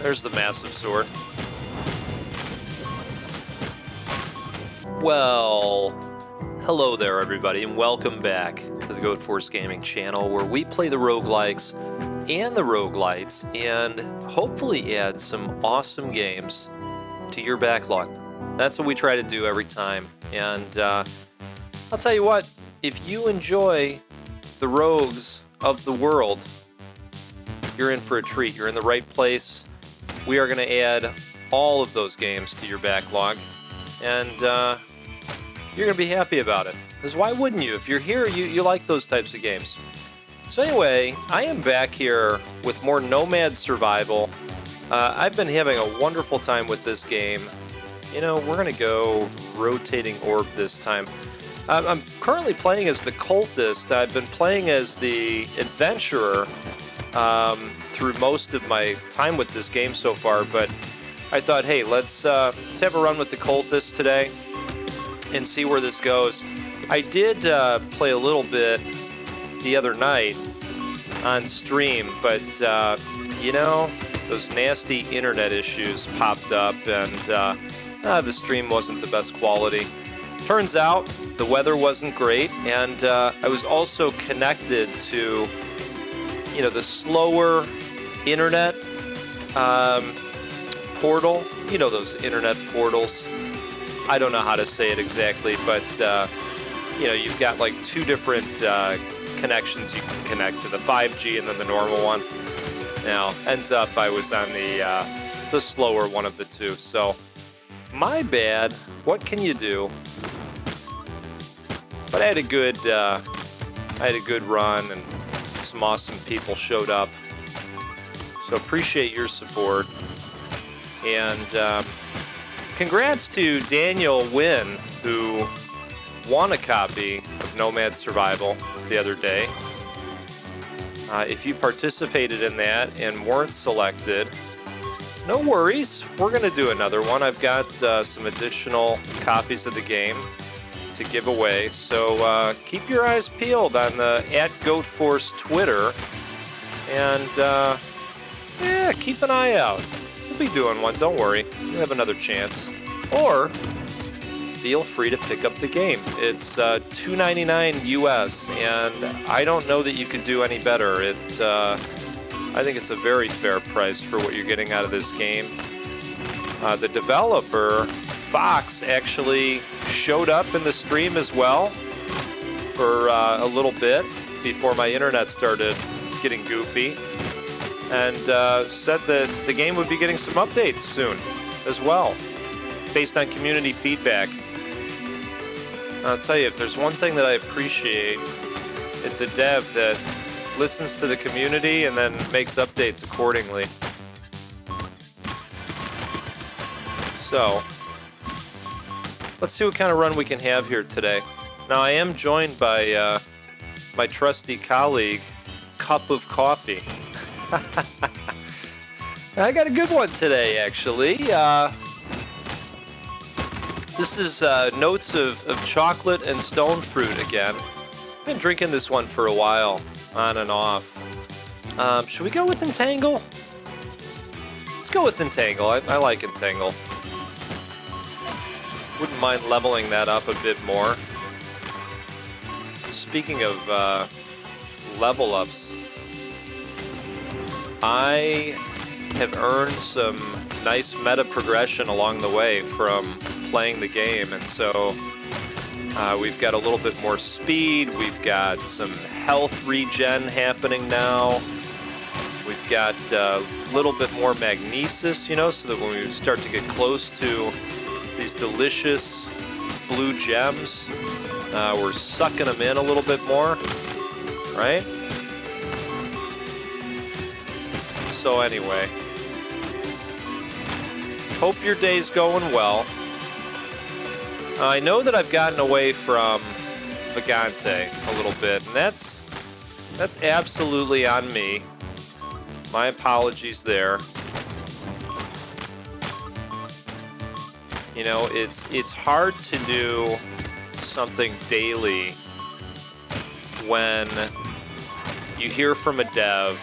There's the massive sword. Well, hello there everybody, and welcome back to the Goat Force Gaming channel, where we play the roguelikes and the roguelites, and hopefully add some awesome games to your backlog. That's what we try to do every time, and I'll tell you what, if you enjoy the rogues of the world, you're in for a treat. You're in the right place. We are going to add all of those games to your backlog, and you're going to be happy about it. Because why wouldn't you? If you're here, you like those types of games. So anyway, I am back here with more Nomad Survival. I've been having a wonderful time with this game. You know, we're going to go rotating orb this time. I'm currently playing as the cultist. I've been playing as the adventurer through most of my time with this game so far, but I thought, hey, let's have a run with the cultist today and see where this goes. I did play a little bit the other night on stream, but you know, those nasty internet issues popped up, and the stream wasn't the best quality. Turns out the weather wasn't great, and I was also connected to, you know, the slower internet portal. You know, those internet portals. I don't know how to say it exactly, but you know, you've got like two different connections you can connect to, the 5G and then the normal one. Now, ends up I was on the slower one of the two, so my bad. What can you do? But I had a good run, and some awesome people showed up. So appreciate your support, and congrats to Daniel Wynn, who won a copy of Nomad Survival the other day. If you participated in that and weren't selected, no worries. We're going to do another one. I've got some additional copies of the game to give away, so keep your eyes peeled on the @GoatForce Twitter, and yeah, keep an eye out. We'll be doing one, don't worry. You'll have another chance. Or feel free to pick up the game. It's $2.99 US, and I don't know that you could do any better. I think it's a very fair price for what you're getting out of this game. The developer, Fox, actually showed up in the stream as well for a little bit before my internet started getting goofy, and said that the game would be getting some updates soon as well, based on community feedback. I'll tell you, if there's one thing that I appreciate, it's a dev that listens to the community and then makes updates accordingly. So, let's see what kind of run we can have here today. Now, I am joined by my trusty colleague, Cup of Coffee. I got a good one today, actually. This is notes of chocolate and stone fruit again. I've been drinking this one for a while, on and off. Should we go with Entangle? Let's go with Entangle. I like Entangle. Wouldn't mind leveling that up a bit more. Speaking of level ups, I have earned some nice meta progression along the way from playing the game, and so we've got a little bit more speed, we've got some health regen happening now, we've got a little bit more magnesis, you know, so that when we start to get close to these delicious blue gems, we're sucking them in a little bit more, right? So anyway, hope your day's going well. I know that I've gotten away from Vagante a little bit, and that's absolutely on me. My apologies there. You know, it's hard to do something daily when you hear from a dev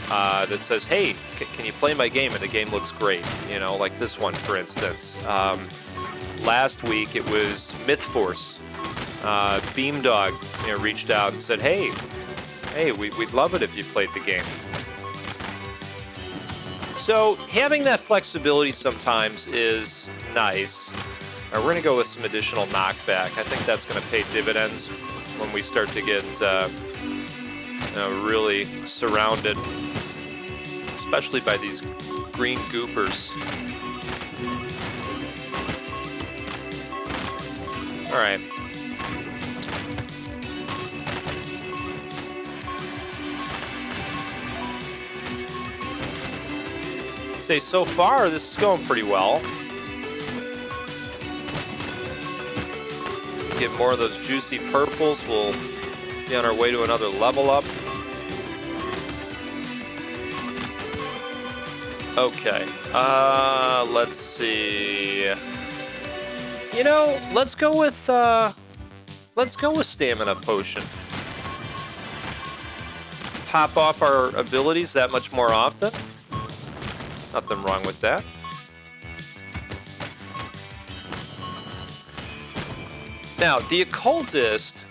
that says, hey, can you play my game? And the game looks great, you know, like this one, for instance. Last week, it was Myth Force. Beamdog, you know, reached out and said, hey, we'd love it if you played the game. So having that flexibility sometimes is nice. We're going to go with some additional knockback. I think that's going to pay dividends when we start to get really surrounded, especially by these green goopers. All right. I'd say so far this is going pretty well. Get more of those juicy purples. We'll be on our way to another level up. Okay. Let's see. You know, let's go with stamina potion. Pop off our abilities that much more often. Nothing wrong with that. Now, the occultist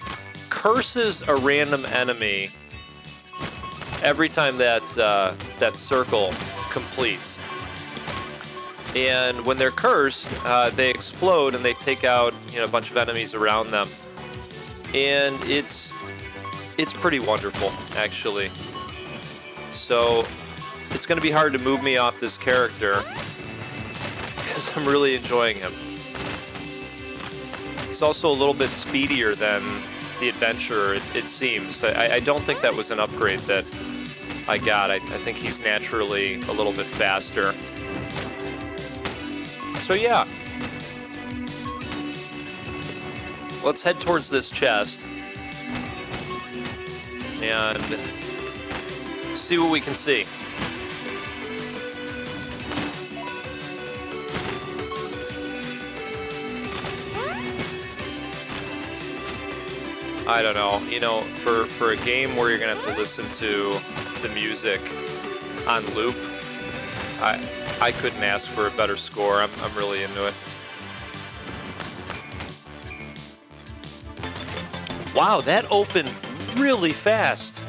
curses a random enemy every time that circle completes. And when they're cursed, they explode and they take out, you know, a bunch of enemies around them. And it's pretty wonderful, actually. So it's going to be hard to move me off this character because I'm really enjoying him. He's also a little bit speedier than the adventurer, it seems. I don't think that was an upgrade that I got. I think he's naturally a little bit faster. So yeah, let's head towards this chest and see what we can see. I don't know, you know, for a game where you're gonna have to listen to the music on loop, I couldn't ask for a better score. I'm really into it. Wow, that opened really fast.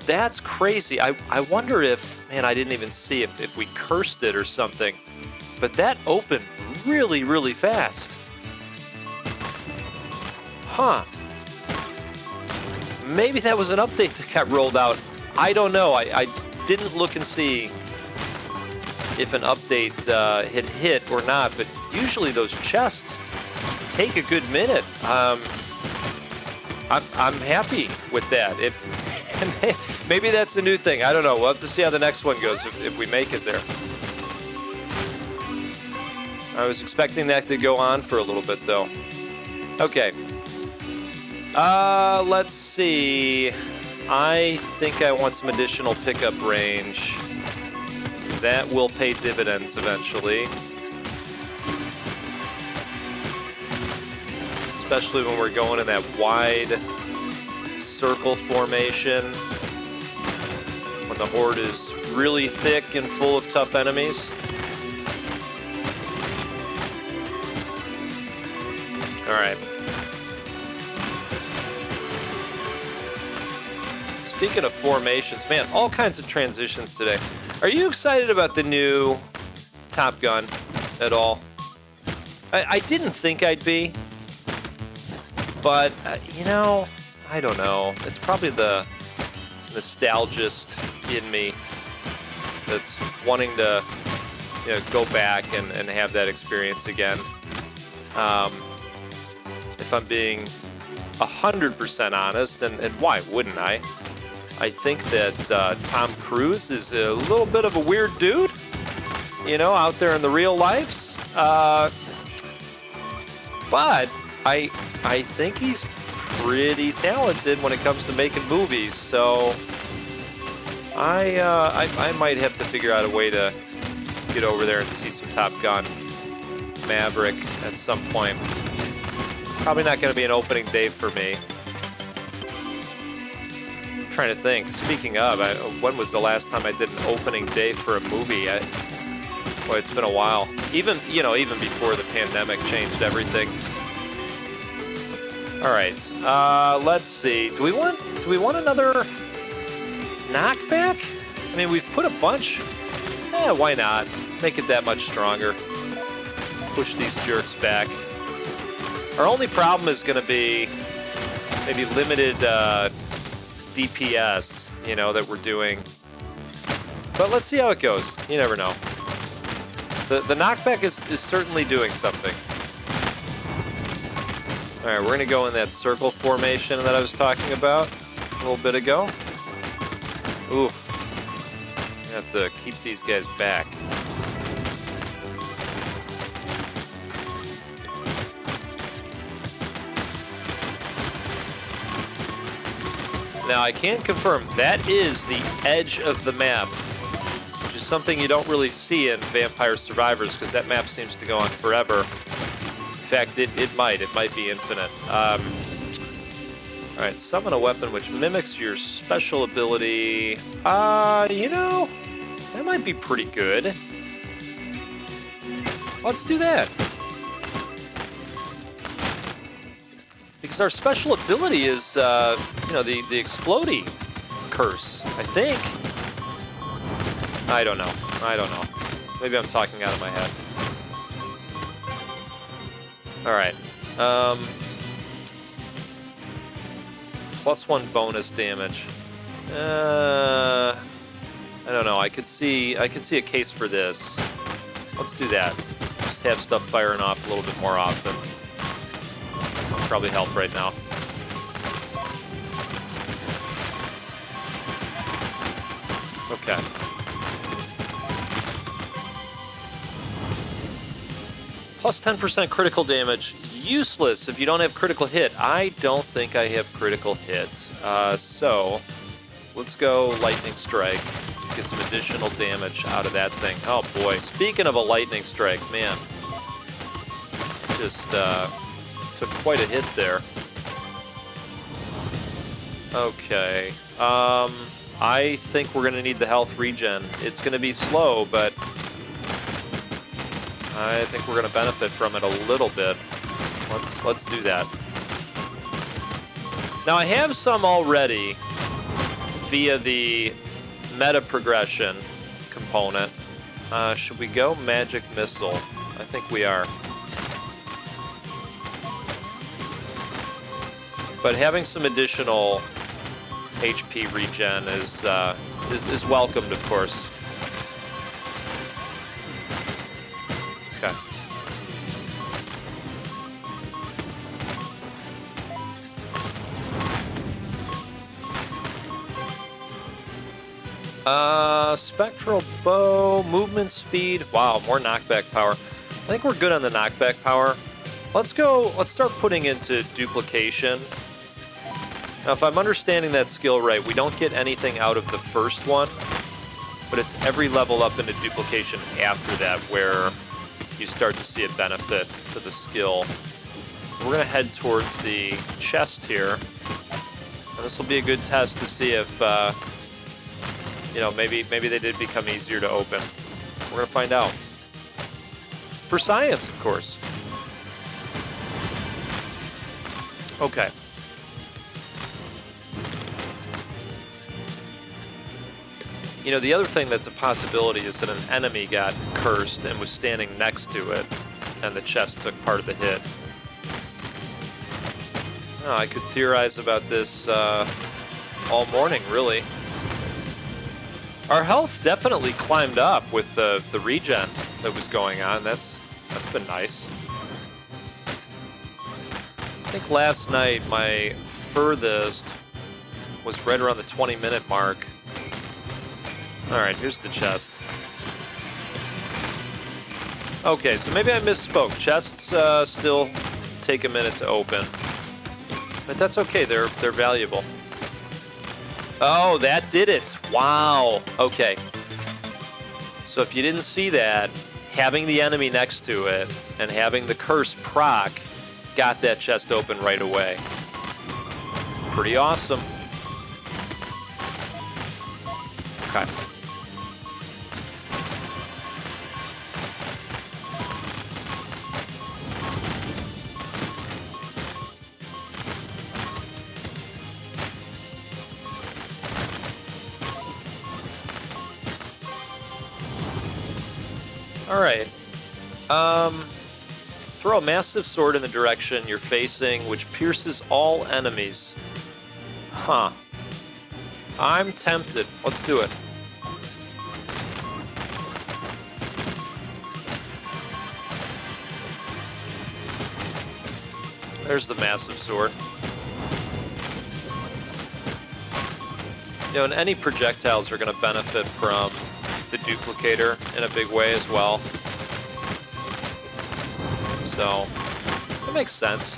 That's crazy. I wonder if, man, I didn't even see if we cursed it or something. But that opened really, really fast. Huh. Maybe that was an update that got rolled out. I don't know. I didn't look and see if an update had hit or not, but usually those chests take a good minute. I'm happy with that. Maybe that's a new thing. I don't know. We'll have to see how the next one goes if we make it there. I was expecting that to go on for a little bit, though. Okay. Let's see. I think I want some additional pickup range. That will pay dividends eventually. Especially when we're going in that wide circle formation. When the horde is really thick and full of tough enemies. Alright. Speaking of formations, man, all kinds of transitions today. Are you excited about the new Top Gun at all? I didn't think I'd be, but, you know, I don't know. It's probably the nostalgist in me that's wanting to, you know, go back and have that experience again. If I'm being 100% honest, and why wouldn't I? I think that Tom Cruise is a little bit of a weird dude, you know, out there in the real lives. But I think he's pretty talented when it comes to making movies. So I might have to figure out a way to get over there and see some Top Gun Maverick at some point. Probably not going to be an opening day for me. trying to think. Speaking of, when was the last time I did an opening day for a movie? Boy, it's been a while. Even before the pandemic changed everything. All right, let's see. Do we want another knockback? I mean, we've put a bunch. Why not? Make it that much stronger. Push these jerks back. Our only problem is going to be maybe limited DPS, that we're doing. But let's see how it goes. You never know. The knockback is certainly doing something. All right, we're going to go in that circle formation that I was talking about a little bit ago. Ooh. I have to keep these guys back. Now, I can confirm that is the edge of the map, which is something you don't really see in Vampire Survivors, because that map seems to go on forever. In fact, it might be infinite. All right, summon a weapon which mimics your special ability. That might be pretty good. Let's do that. Because our special ability is, the explodey curse, I think. I don't know. Maybe I'm talking out of my head. All right. +1 bonus damage. I don't know. I could see a case for this. Let's do that. Just have stuff firing off a little bit more often. Probably help right now. Okay. +10% critical damage. Useless if you don't have critical hit. I don't think I have critical hit. So let's go lightning strike. Get some additional damage out of that thing. Oh boy. Speaking of a lightning strike, man. Just took quite a hit there. Okay. I think we're going to need the health regen. It's going to be slow, but I think we're going to benefit from it a little bit. Let's do that. Now, I have some already via the meta progression component. Should we go magic missile? I think we are. But having some additional HP regen is welcomed, of course. Okay. Spectral bow, movement speed. Wow, more knockback power. I think we're good on the knockback power. Let's start putting into duplication. Now, if I'm understanding that skill right, we don't get anything out of the first one, but it's every level up into duplication after that where you start to see a benefit to the skill. We're going to head towards the chest here, and this will be a good test to see if, maybe they did become easier to open. We're going to find out. For science, of course. Okay. The other thing that's a possibility is that an enemy got cursed and was standing next to it, and the chest took part of the hit. Oh, I could theorize about this all morning, really. Our health definitely climbed up with the regen that was going on. That's been nice. I think last night my furthest was right around the 20-minute mark. All right, here's the chest. Okay, so maybe I misspoke. Chests still take a minute to open, but that's okay. They're valuable. Oh, that did it! Wow. Okay. So if you didn't see that, having the enemy next to it and having the curse proc got that chest open right away. Pretty awesome. Okay. All right. Throw a massive sword in the direction you're facing, which pierces all enemies. Huh. I'm tempted. Let's do it. There's the massive sword. You know, and any projectiles are going to benefit from the duplicator in a big way as well. So, it makes sense.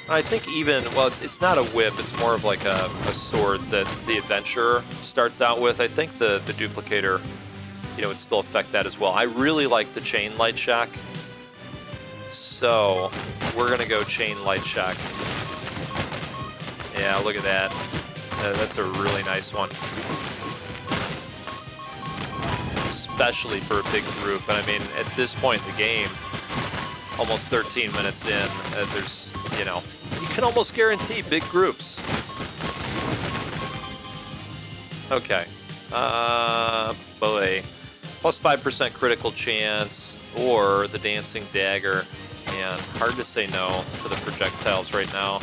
I think even, well, it's not a whip, it's more of like a sword that the adventurer starts out with. I think the duplicator, you know, would still affect that as well. I really like the chain light shock. So, we're going to go chain light shock. Yeah, look at that. That's a really nice one. Especially for a big group. And I mean, at this point in the game, almost 13 minutes in, there's, you know, you can almost guarantee big groups. Okay. Boy. Plus 5% critical chance, or the dancing dagger. And hard to say no to the projectiles right now.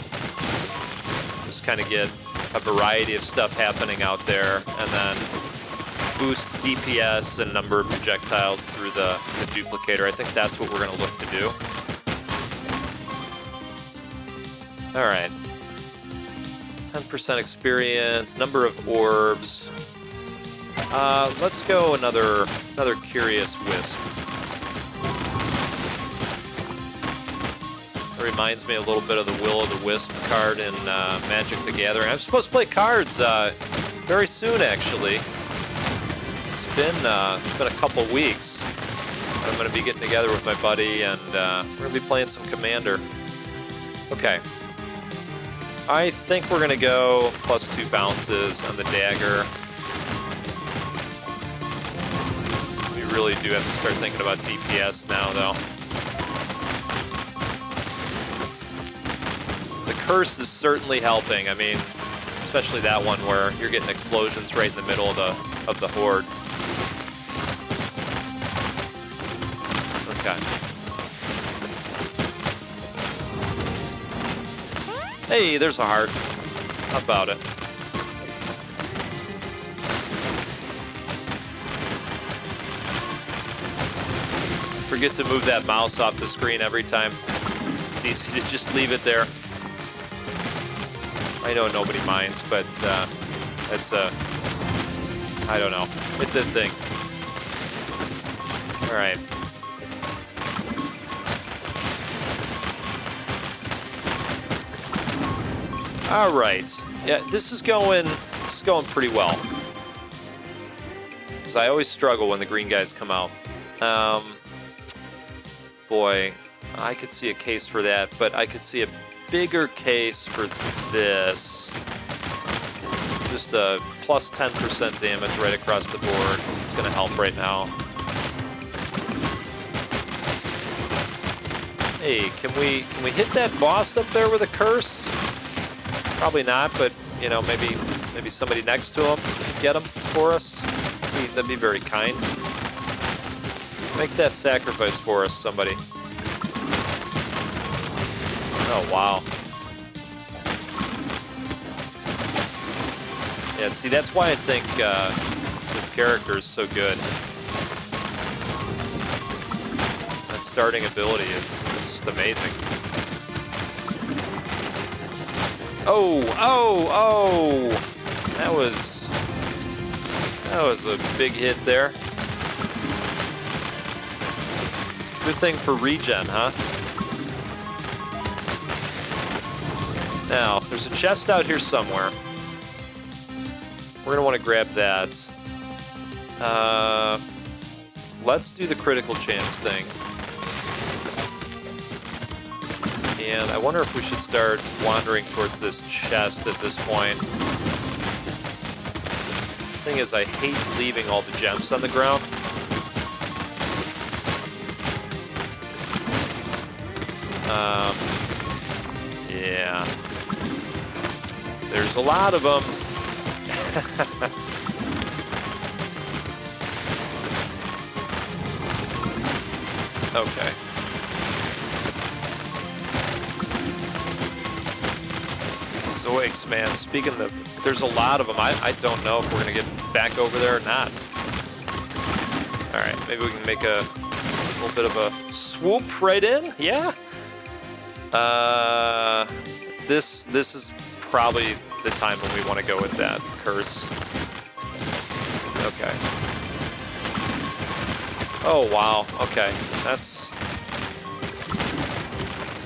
Just kind of get a variety of stuff happening out there, and then boost DPS and number of projectiles through the duplicator. I think that's what we're going to look to do. All right. 10% experience, number of orbs. Let's go another Curious Wisp. It reminds me a little bit of the Will-o'-the-Wisp card in Magic the Gathering. I'm supposed to play cards very soon, actually. It's been a couple weeks. I'm going to be getting together with my buddy, and we're going to be playing some Commander. Okay. I think we're going to go plus 2 bounces on the dagger. We really do have to start thinking about DPS now, though. The curse is certainly helping. I mean, especially that one where you're getting explosions right in the middle of the horde. Okay. Hey, there's a heart. How about it? Forget to move that mouse off the screen every time. It's easy to just leave it there. I know nobody minds, but it's I don't know. It's a thing. All right. All right. Yeah, this is going pretty well. Because I always struggle when the green guys come out. Boy, I could see a case for that, but I could see a bigger case for this. Just a plus 10% damage right across the board. It's going to help right now. Hey, can we hit that boss up there with a curse? Probably not, but you know, maybe somebody next to him could get him for us. That'd be very kind. Make that sacrifice for us, somebody. Oh, wow. Yeah, see, that's why I think this character is so good. That starting ability is just amazing. Oh! That was a big hit there. Good thing for regen, huh? Now, there's a chest out here somewhere. We're gonna want to grab that. Let's do the critical chance thing. And I wonder if we should start wandering towards this chest at this point. Thing is, I hate leaving all the gems on the ground. Yeah. There's a lot of them. Okay. Zoinks, man. Speaking of, there's a lot of them. I don't know if we're going to get back over there or not. Alright, maybe we can make a little bit of a swoop right in. Yeah. This is probably the time when we want to go with that curse. Okay. Oh, wow. Okay.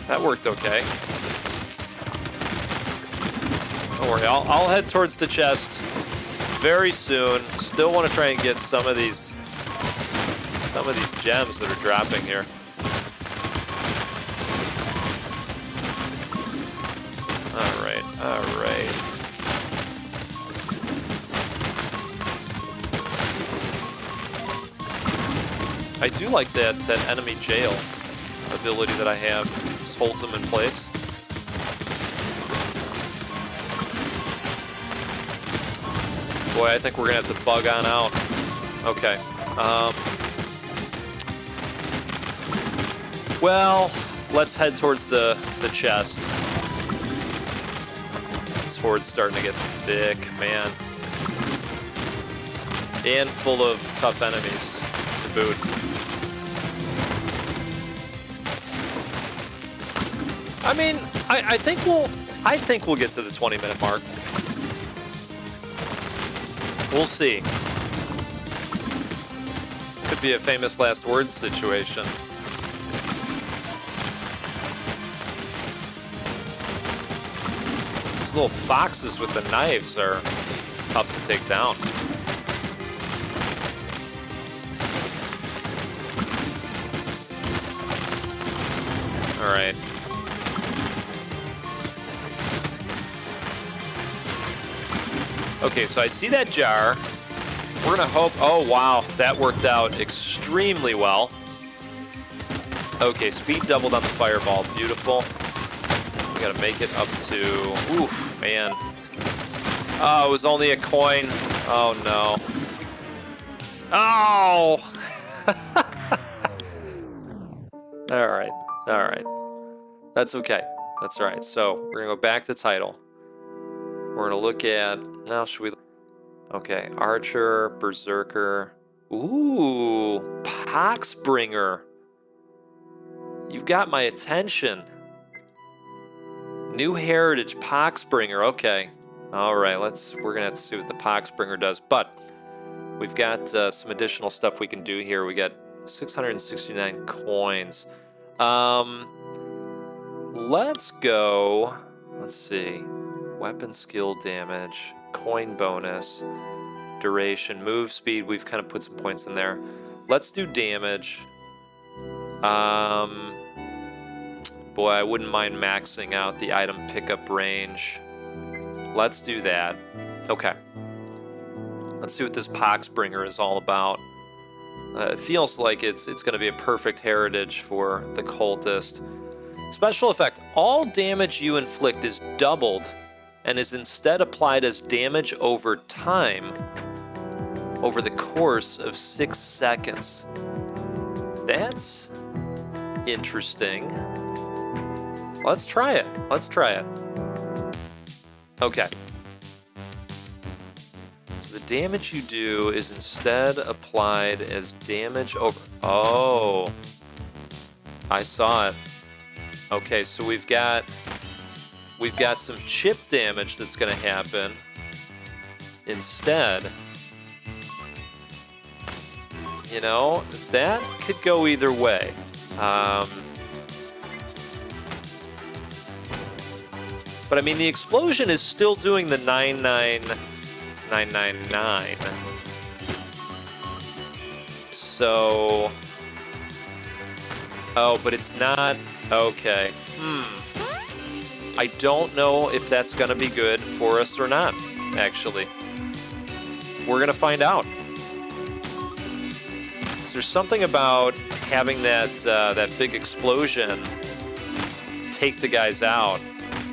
That worked okay. Don't worry. I'll head towards the chest very soon. Still want to try and get some of these gems that are dropping here. All right. I do like that enemy jail ability that I have. Just holds them in place. Boy, I think we're gonna have to bug on out. Okay. Well, let's head towards the chest. This horde's starting to get thick, man. And full of tough enemies to boot. I mean, I think we'll get to the 20-minute mark. We'll see. Could be a famous last words situation. These little foxes with the knives are tough to take down. All right. Okay, so I see that jar. We're gonna hope, oh wow, that worked out extremely well. Okay, speed doubled on the fireball, beautiful. We gotta make it up to, oof, man. Oh, it was only a coin. Oh no. Oh! All right. That's okay, that's all right. So, we're gonna go back to title. We're gonna look at, now should we, okay, Archer, Berserker, ooh, Poxbringer. You've got my attention. New Heritage, Poxbringer, okay. All right, we're gonna have to see what the Poxbringer does, but we've got some additional stuff we can do here. We got 669 coins. Let's go, let's see. Weapon skill damage, coin bonus, duration, move speed. We've kind of put some points in there. Let's do damage. Boy, I wouldn't mind maxing out the item pickup range. Let's do that. Okay. Let's see what this Poxbringer is all about. It feels like it's going to be a perfect heritage for the cultist. Special effect. All damage you inflict is doubled and is instead applied as damage over time over the course of 6 seconds. That's interesting. Let's try it. Okay. So the damage you do is instead applied as damage over... Oh. I saw it. Okay, so we've got some chip damage that's going to happen instead. You know, that could go either way. But I mean, the explosion is still doing the 99999. So Oh, but it's not. Okay. I don't know if that's going to be good for us or not, actually. We're going to find out. So there's something about having that big explosion take the guys out,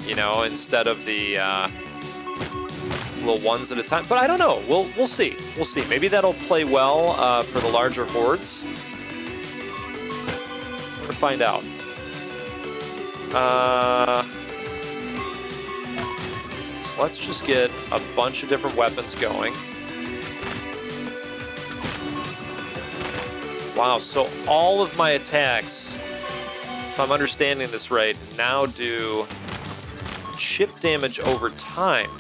you know, instead of the little ones at a time. But I don't know. We'll see. We'll see. Maybe that'll play well for the larger hordes. We're going to find out. So let's just get a bunch of different weapons going. Wow, so all of my attacks, if I'm understanding this right, now do chip damage over time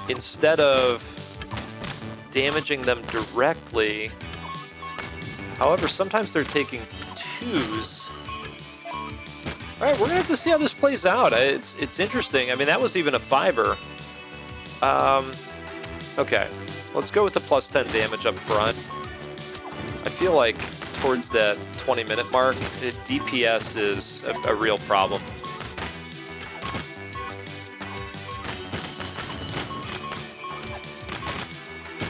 instead of damaging them directly. However, sometimes they're taking twos. All right, we're gonna have to see how this plays out. It's interesting. I mean, that was even a 5er. Okay, let's go with the plus 10 damage up front. I feel like towards that 20-minute mark, DPS is a real problem.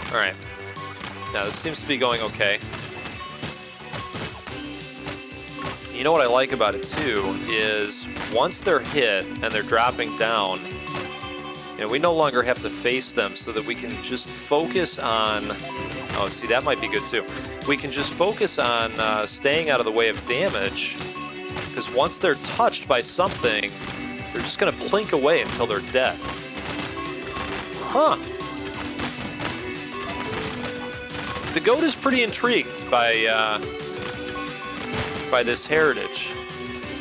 All right, now this seems to be going okay. You know what I like about it too is once they're hit and they're dropping down, you know, we no longer have to face them, so that we can just focus on. Oh, see, that might be good too. We can just focus on staying out of the way of damage, because once they're touched by something, they're just going to blink away until they're dead. Huh. The goat is pretty intrigued by this heritage.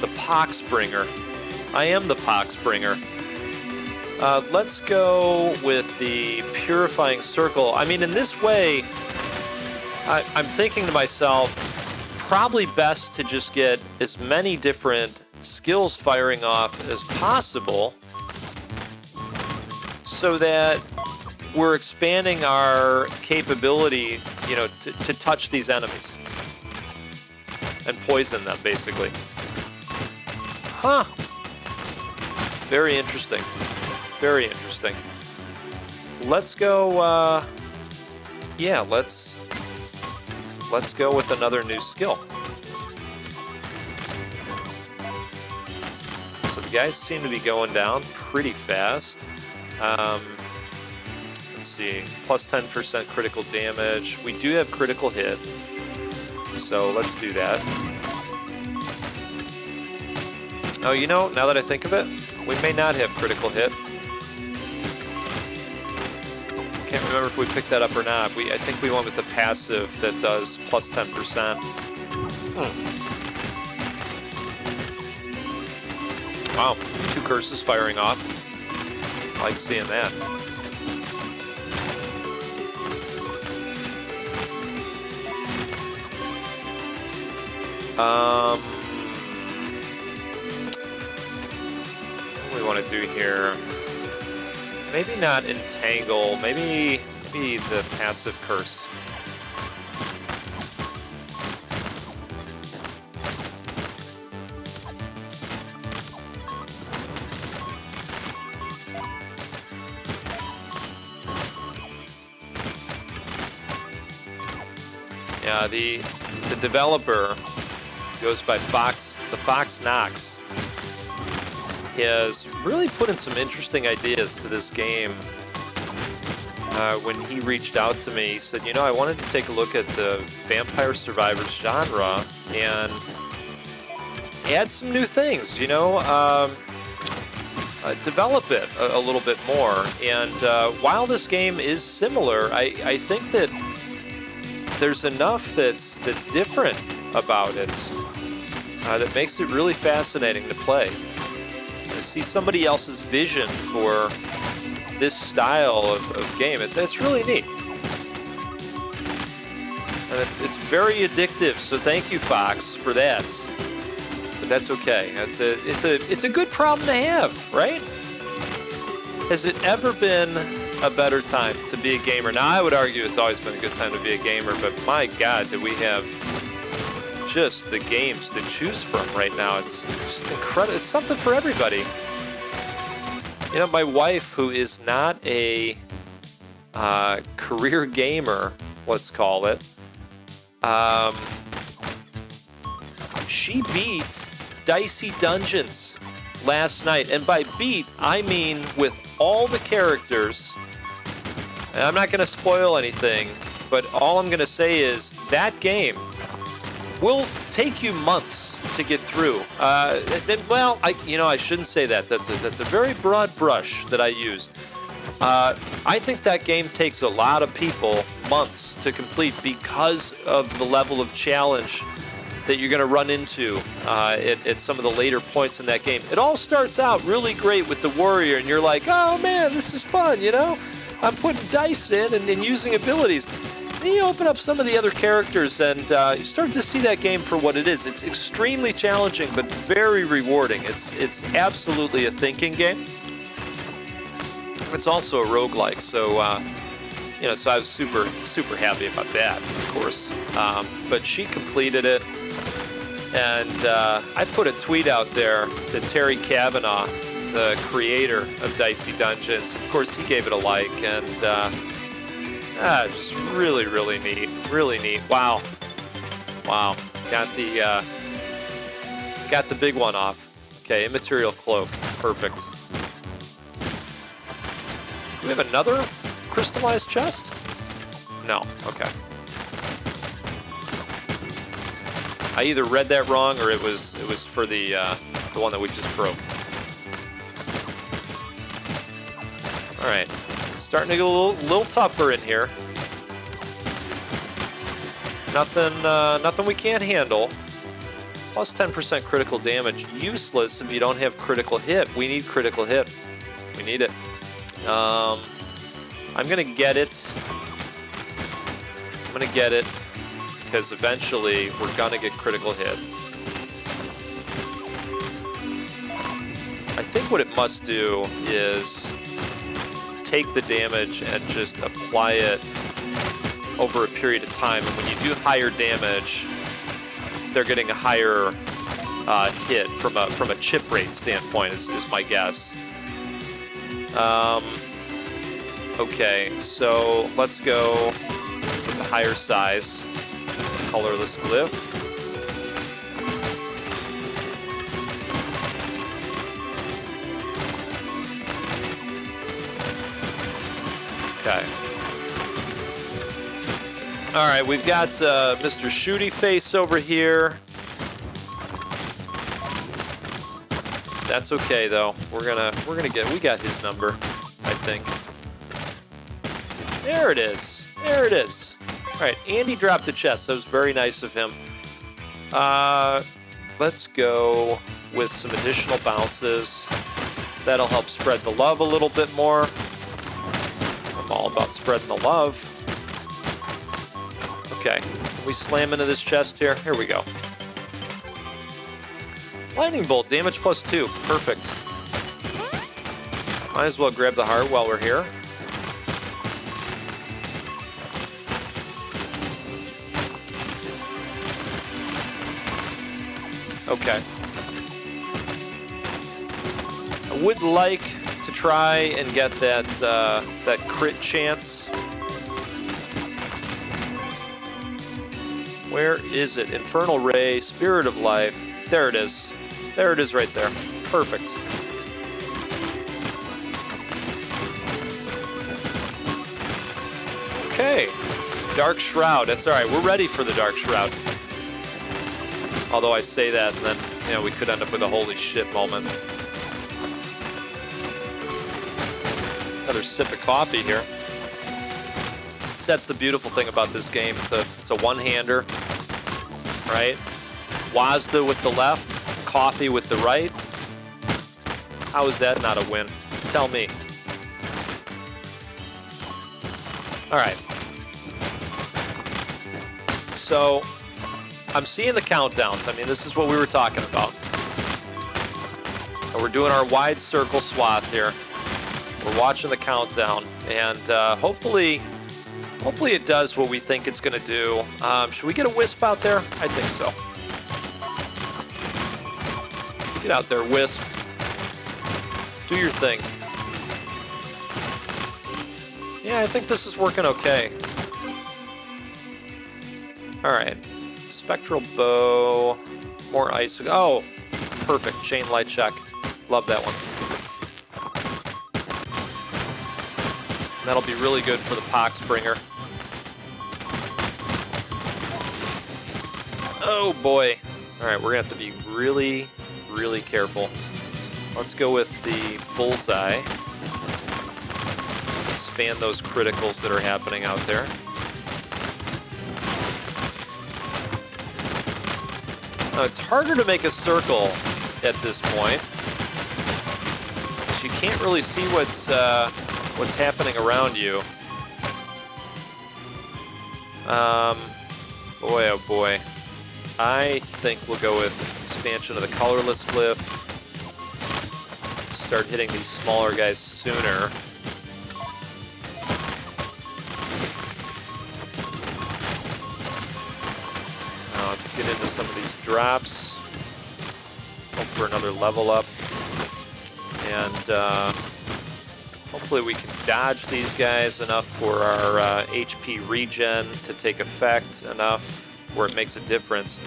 The Poxbringer. I am the Poxbringer. Let's go with the Purifying Circle. I mean, in this way, I'm thinking to myself, probably best to just get as many different skills firing off as possible so that we're expanding our capability, you know, to touch these enemies and poison them, basically. Huh. Very interesting. Very interesting. Let's go, yeah, let's go with another new skill. So the guys seem to be going down pretty fast. Let's see, plus 10% critical damage. We do have critical hit, so let's do that. Oh, you know, now that I think of it, we may not have critical hit. Can't remember if we picked that up or not. I think we went with the passive that does plus 10%. Wow, 2 curses firing off. I like seeing that. What do we want to do here? Maybe not entangle, maybe the passive curse. Yeah, the developer goes by Fox, the Fox Knox. He has really put in some interesting ideas to this game. When he reached out to me, he said, you know, I wanted to take a look at the Vampire Survivors genre and add some new things, you know, develop it a little bit more. And while this game is similar, I think that there's enough that's different about it that makes it really fascinating to play. See somebody else's vision for this style of game. It's really neat. And it's very addictive, so thank you, Fox, for that. But that's okay. It's a good problem to have, right? Has it ever been a better time to be a gamer? Now, I would argue it's always been a good time to be a gamer, but my God, do we have just the games to choose from right now. It's just incredible. It's something for everybody. You know, my wife, who is not a career gamer, let's call it, she beat Dicey Dungeons last night. And by beat, I mean with all the characters. And I'm not going to spoil anything, but all I'm going to say is that game will take you months to get through. Well, I shouldn't say that. That's a very broad brush that I used. I think that game takes a lot of people months to complete because of the level of challenge that you're going to run into at some of the later points in that game. It all starts out really great with the warrior, and you're like, oh man, this is fun, you know? I'm putting dice in and using abilities. Then you open up some of the other characters, and you start to see that game for what it is. It's extremely challenging, but very rewarding. It's absolutely a thinking game. It's also a roguelike, so so I was super, super happy about that, of course. But she completed it, and I put a tweet out there to Terry Kavanaugh, the creator of Dicey Dungeons. Of course, he gave it a like, and just really, really neat. Really neat. Wow. Got the big one off. Okay, immaterial cloak. Perfect. Do we have another crystallized chest? No. Okay. I either read that wrong or it was for the one that we just broke. All right, starting to get a little tougher in here. Nothing we can't handle. Plus 10% critical damage. Useless if you don't have critical hit. We need critical hit. We need it. I'm gonna get it. I'm gonna get it because eventually we're gonna get critical hit. I think what it must do is take the damage and just apply it over a period of time. And when you do higher damage, they're getting a higher hit from a chip rate standpoint is my guess. Okay, so let's go with the higher size colorless glyph. Okay. All right, we've got Mr. Shooty Face over here. That's okay though. We got his number, I think. There it is. There it is. All right, Andy dropped a chest. That was very nice of him. Let's go with some additional bounces. That'll help spread the love a little bit more. I'm all about spreading the love. Okay, we slam into this chest here. Here we go. Lightning bolt, damage +2. Perfect. Might as well grab the heart while we're here. Okay. I would like to try and get that crit chance. Where is it? Infernal Ray, Spirit of Life. There it is. There it is right there. Perfect. Okay. Dark Shroud. That's all right. We're ready for the Dark Shroud. Although I say that, and then we could end up with a holy shit moment. Another sip of coffee here. So that's the beautiful thing about this game. It's a one-hander, right? Wazda with the left, coffee with the right. How is that not a win? Tell me. All right. So I'm seeing the countdowns. I mean, this is what we were talking about. And we're doing our wide circle swath here. We're watching the countdown, and hopefully it does what we think it's going to do. Should we get a wisp out there? I think so. Get out there, Wisp. Do your thing. Yeah, I think this is working okay. Alright. Spectral bow. More ice. Oh, perfect. Chain light check. Love that one. And that'll be really good for the Poxbringer. Oh boy. Alright, we're gonna have to be really, really careful. Let's go with the bullseye. Expand those criticals that are happening out there. Now, it's harder to make a circle at this point. You can't really see what's happening around you. Boy, oh boy. I think we'll go with expansion of the colorless glyph. Start hitting these smaller guys sooner. Now let's get into some of these drops. Hope for another level up. And hopefully we can dodge these guys enough for our HP regen to take effect enough where it makes a difference.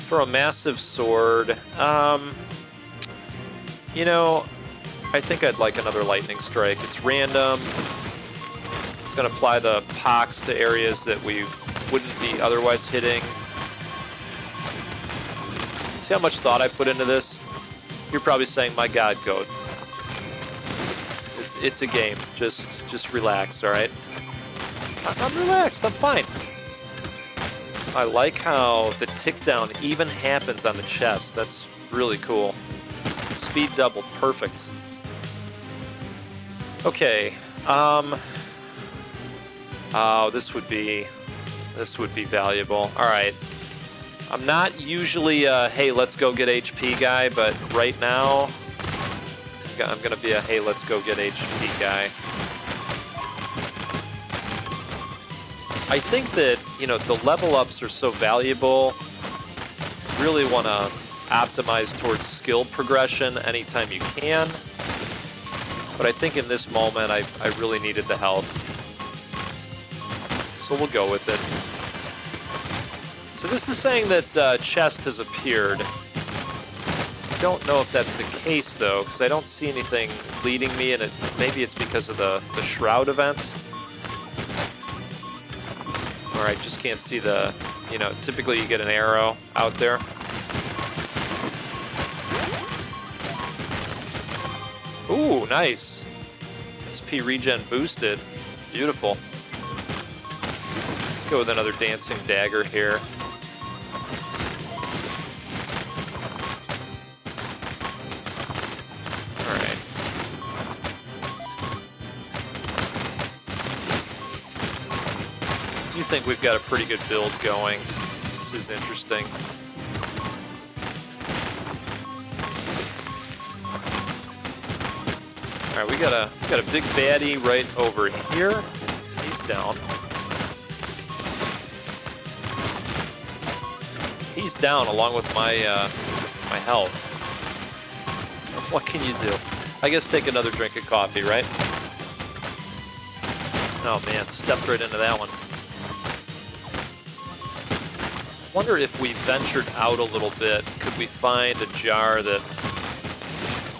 For a massive sword, you know, I think I'd like another lightning strike. It's random. It's going to apply the pox to areas that we wouldn't be otherwise hitting. See how much thought I put into this? You're probably saying, my God, Goat. It's a game. Just relax, all right? I'm relaxed. I'm fine. I like how the tick down even happens on the chest. That's really cool. Speed double, perfect. Okay. Oh, this would be valuable. All right. I'm not usually hey, let's go get HP guy, but right now I'm gonna be a hey, let's go get HP guy. I think that, you know, the level ups are so valuable. Really want to optimize towards skill progression anytime you can. But I think in this moment, I really needed the health. So we'll go with it. So this is saying that chest has appeared. I don't know if that's the case, though, because I don't see anything leading me, and maybe it's because of the Shroud event. Or I just can't see the, you know, typically you get an arrow out there. Ooh, nice. SP regen boosted. Beautiful. Let's go with another dancing dagger here. Alright. I do think we've got a pretty good build going. This is interesting. All right, we got a big baddie right over here. He's down. He's down along with my my health. What can you do? I guess take another drink of coffee, right? Oh man, stepped right into that one. Wonder if we ventured out a little bit, could we find a jar that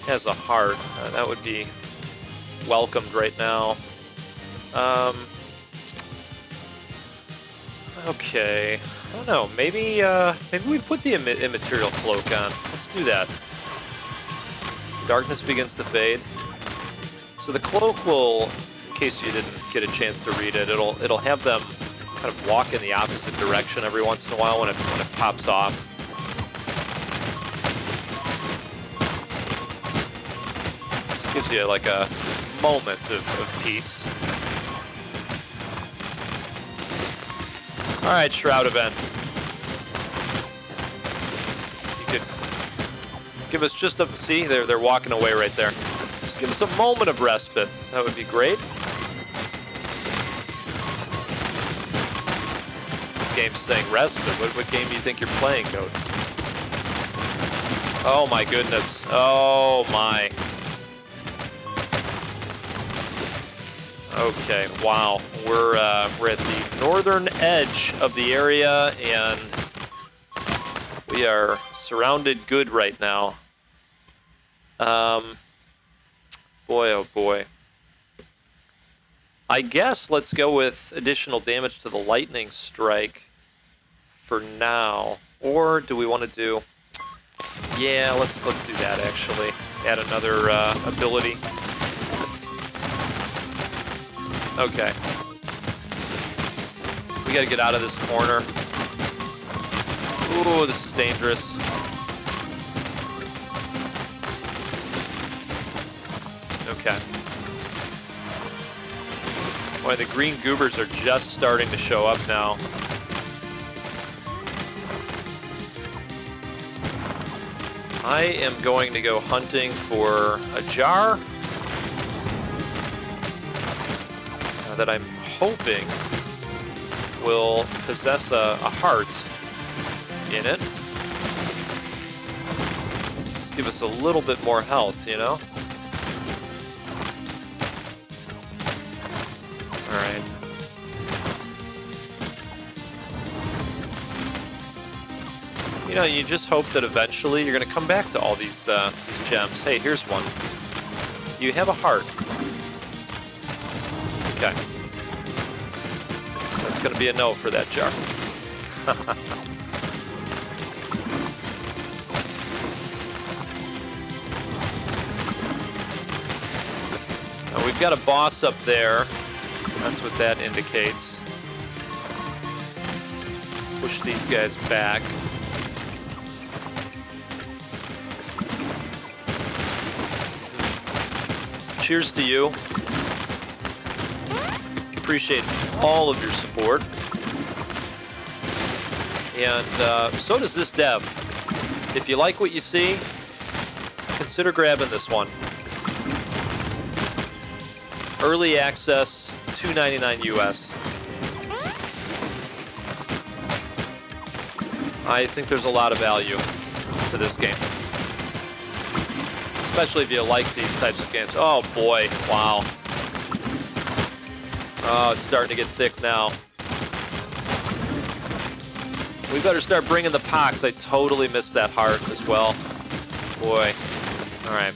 has a heart? That would be welcomed right now. Okay, I don't know. Maybe we put the immaterial cloak on. Let's do that. Darkness begins to fade. So the cloak will, in case you didn't get a chance to read it, it'll have them kind of walk in the opposite direction every once in a while when it pops off. Just gives you like a moment of peace. All right, Shroud event. You could give us just a see. They're walking away right there. Just give us a moment of respite. That would be great. Game's saying respite. What game do you think you're playing, Goat? Oh my goodness. Oh my. Okay, wow. We're at the northern edge of the area, and we are surrounded good right now. Boy, oh boy. I guess let's go with additional damage to the lightning strike for now. Or do we want to do... Yeah, let's do that actually. Add another ability. Okay. We gotta get out of this corner. Ooh, this is dangerous. Okay. Boy, the green goobers are just starting to show up now. I am going to go hunting for a jar that I'm hoping will possess a heart in it. Just give us a little bit more health, you know? Alright. You know, you just hope that eventually you're going to come back to all these gems. Hey, here's one. You have a heart. Okay. That's going to be a no for that jar. Now, we've got a boss up there. That's what that indicates. Push these guys back. Cheers to you. Appreciate all of your support. And so does this dev. If you like what you see, consider grabbing this one. Early access, $2.99 US. I think there's a lot of value to this game. Especially if you like these types of games. Oh boy, wow. Oh, it's starting to get thick now. We better start bringing the pox. I totally missed that heart as well. Boy. All right.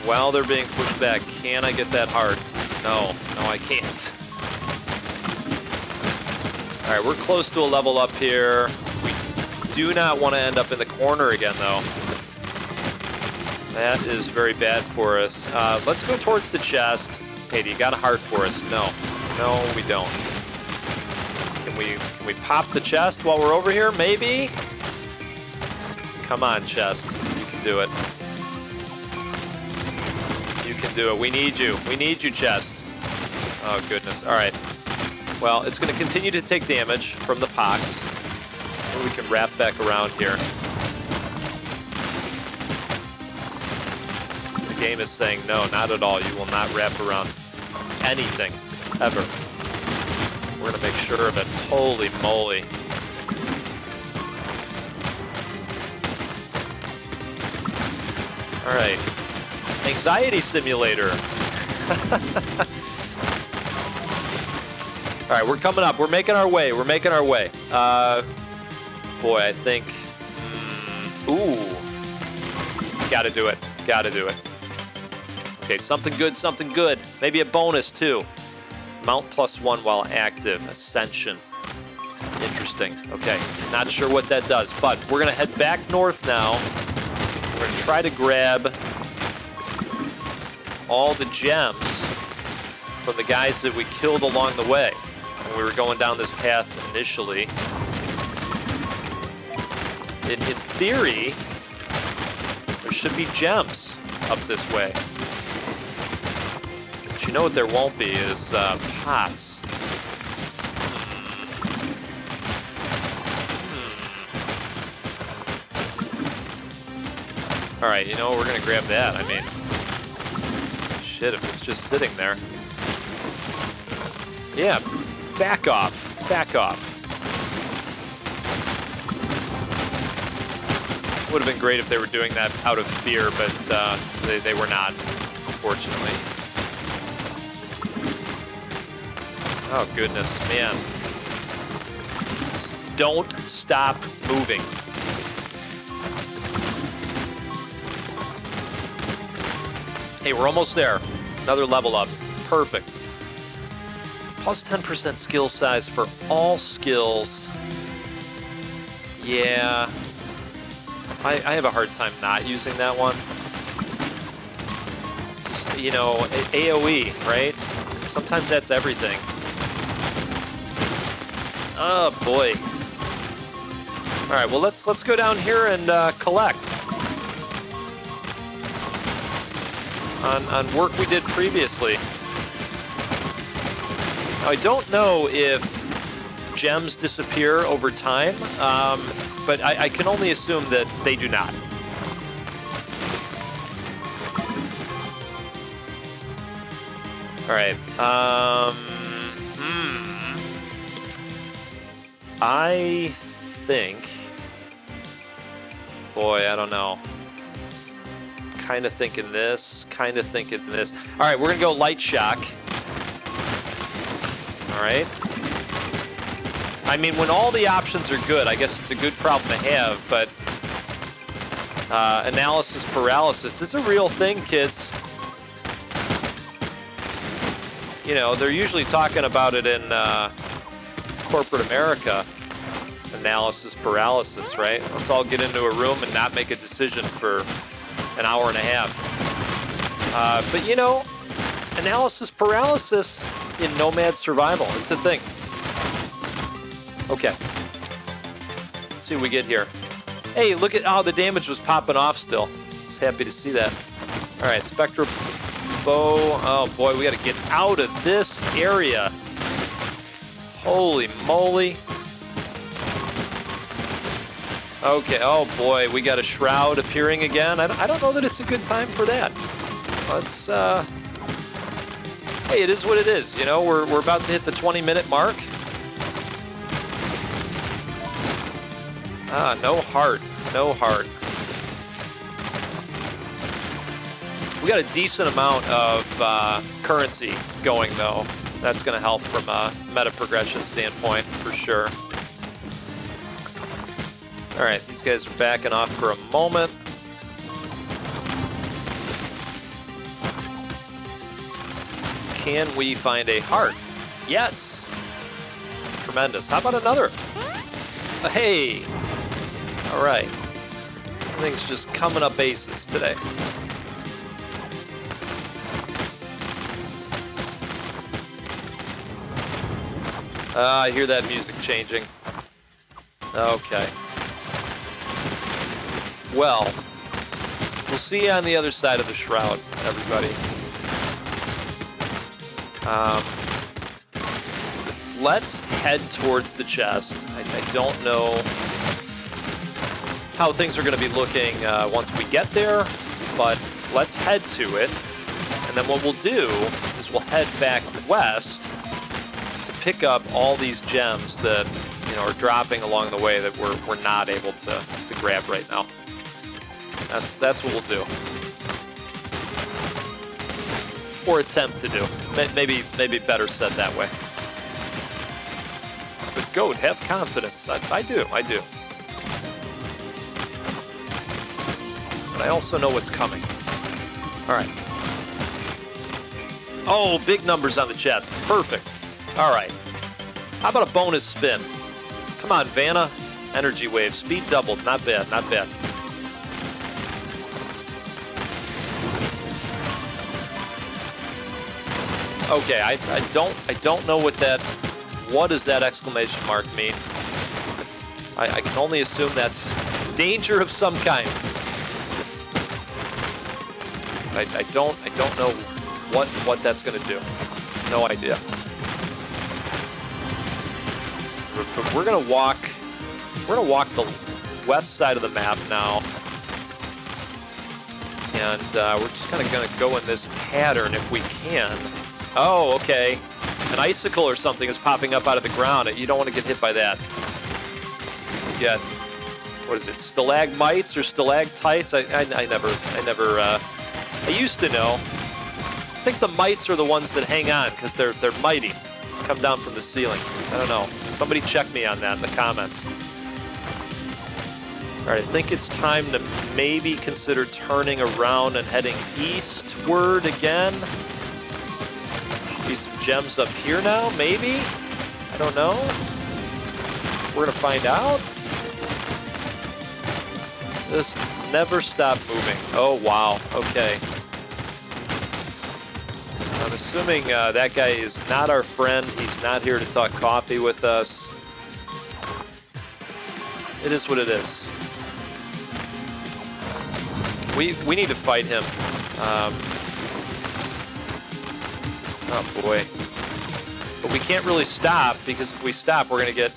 While they're being pushed back, can I get that heart? No, I can't. All right, we're close to a level up here. Do not want to end up in the corner again, though. That is very bad for us. Let's go towards the chest. Hey, do you got a heart for us? No, we don't. Can we pop the chest while we're over here? Maybe? Come on, chest. You can do it. You can do it. We need you. We need you, chest. Oh, goodness. All right. Well, it's going to continue to take damage from the pox. We can wrap back around here. The game is saying no, not at all. You will not wrap around anything, ever. We're going to make sure of it. Holy moly. All right. Anxiety simulator. All right, we're coming up. We're making our way. We're making our way. Boy, I think... ooh. Gotta do it. Gotta do it. Okay, something good, something good. Maybe a bonus, too. Mount +1 while active. Ascension. Interesting. Okay, not sure what that does, but we're going to head back north now. We're going to try to grab all the gems from the guys that we killed along the way when we were going down this path initially. In theory, there should be gems up this way. But you know what there won't be is pots. All right, you know what? We're going to grab that. I mean, shit, if it's just sitting there. Yeah, back off. Back off. Would have been great if they were doing that out of fear, but they were not, unfortunately. Oh, goodness, man. Don't stop moving. Hey, we're almost there. Another level up. Perfect. Plus 10% skill size for all skills. Yeah. I have a hard time not using that one. Just, you know, AoE, right? Sometimes that's everything. Oh, boy. All right, well, let's go down here and collect on work we did previously. Now, I don't know if gems disappear over time, but I can only assume that they do not. All right. I think... Boy, I don't know. Kind of thinking this, kind of thinking this. All right, we're going to go light shock. All right. I mean, when all the options are good, I guess it's a good problem to have, but analysis paralysis is a real thing, kids. You know, they're usually talking about it in corporate America. Analysis paralysis, right? Let's all get into a room and not make a decision for an hour and a half. But you know, analysis paralysis in Nomad Survival, it's a thing. Okay. Let's see what we get here. Hey, look at how the damage was popping off still. Just happy to see that. All right, Spectra Bow. Oh boy, we got to get out of this area. Holy moly. Okay, oh boy, we got a shroud appearing again. I don't know that it's a good time for that. Let's, hey, it is what it is. You know, we're about to hit the 20-minute mark. Ah, no heart, no heart. We got a decent amount of currency going, though. That's going to help from a meta progression standpoint, for sure. All right, these guys are backing off for a moment. Can we find a heart? Yes. Tremendous. How about another? Hey. All right. Everything's just coming up aces today. I hear that music changing. Okay. Well, we'll see you on the other side of the shroud, everybody. Let's head towards the chest. I don't know how things are going to be looking once we get there, but let's head to it. And then what we'll do is we'll head back west to pick up all these gems that, you know, are dropping along the way that we're not able to grab right now. That's what we'll do. Or attempt to do. Maybe better said that way. But Goat, have confidence. I do. But I also know what's coming. All right. Oh, big numbers on the chest. Perfect. All right. How about a bonus spin? Come on, Vanna. Energy wave. Speed doubled. Not bad, not bad. Okay, I don't know what does that exclamation mark mean? I can only assume that's danger of some kind. I don't know what that's going to do. No idea. But we're gonna walk the west side of the map now, and we're just kind of gonna go in this pattern if we can. Oh, okay. An icicle or something is popping up out of the ground. You don't want to get hit by that. You get what is it, stalagmites or stalactites? I used to know. I think the mites are the ones that hang on because they're mighty, come down from the ceiling. I don't know. Somebody check me on that in the comments. All right, I think it's time to maybe consider turning around and heading eastward again. Should be some gems up here now, maybe? I don't know. We're gonna find out. Just never stop moving. Oh, wow, okay. I'm assuming that guy is not our friend. He's not here to talk coffee with us. It is what it is. We need to fight him. Oh boy. But we can't really stop, because if we stop, we're gonna get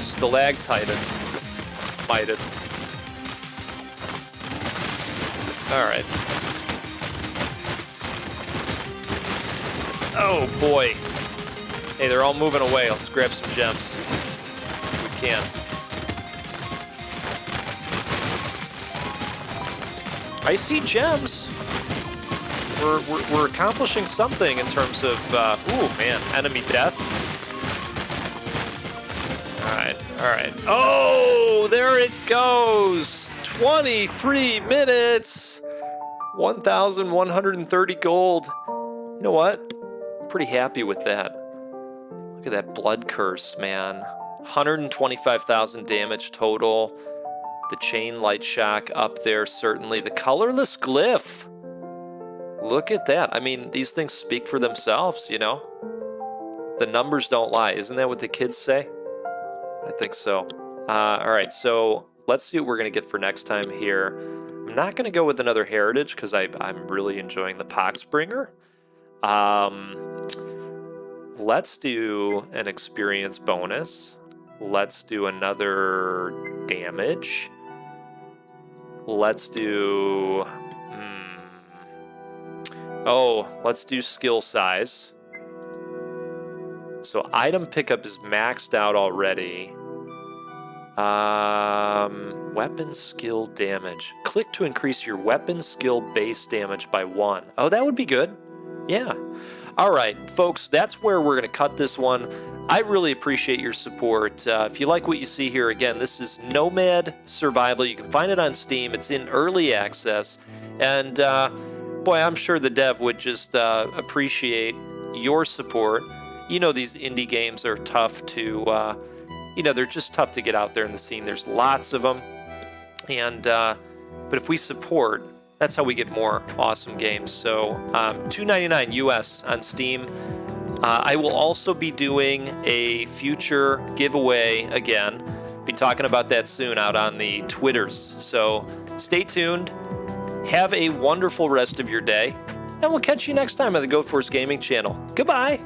stalactited. Mited. Alright. Oh boy. Hey, they're all moving away. Let's grab some gems. If we can. I see gems. We're accomplishing something in terms of, ooh, man, enemy death. All right. Oh, there it goes. 23 minutes. 1,130 gold. You know what? I'm pretty happy with that. Look at that blood curse, man. 125,000 damage total. The chain light shock up there, certainly. The colorless glyph. Look at that. I mean, these things speak for themselves, you know? The numbers don't lie. Isn't that what the kids say? I think so. All right, so let's see what we're going to get for next time here. I'm not going to go with another heritage because I'm really enjoying the Poxbringer. Let's do an experience bonus. Let's do another damage. Let's do... Oh, let's do skill size. So item pickup is maxed out already. Weapon skill damage. Click to increase your weapon skill base damage by 1. Oh, that would be good. Yeah. All right, folks, that's where we're going to cut this one. I really appreciate your support. If you like what you see here, again, this is Nomad Survival. You can find it on Steam. It's in early access. And boy, I'm sure the dev would just appreciate your support. You know, these indie games are tough to, they're just tough to get out there in the scene. There's lots of them. And, but if we support, that's how we get more awesome games. So $2.99 US on Steam. I will also be doing a future giveaway again. Be talking about that soon out on the Twitters. So stay tuned. Have a wonderful rest of your day. And we'll catch you next time on the GoForce Gaming channel. Goodbye.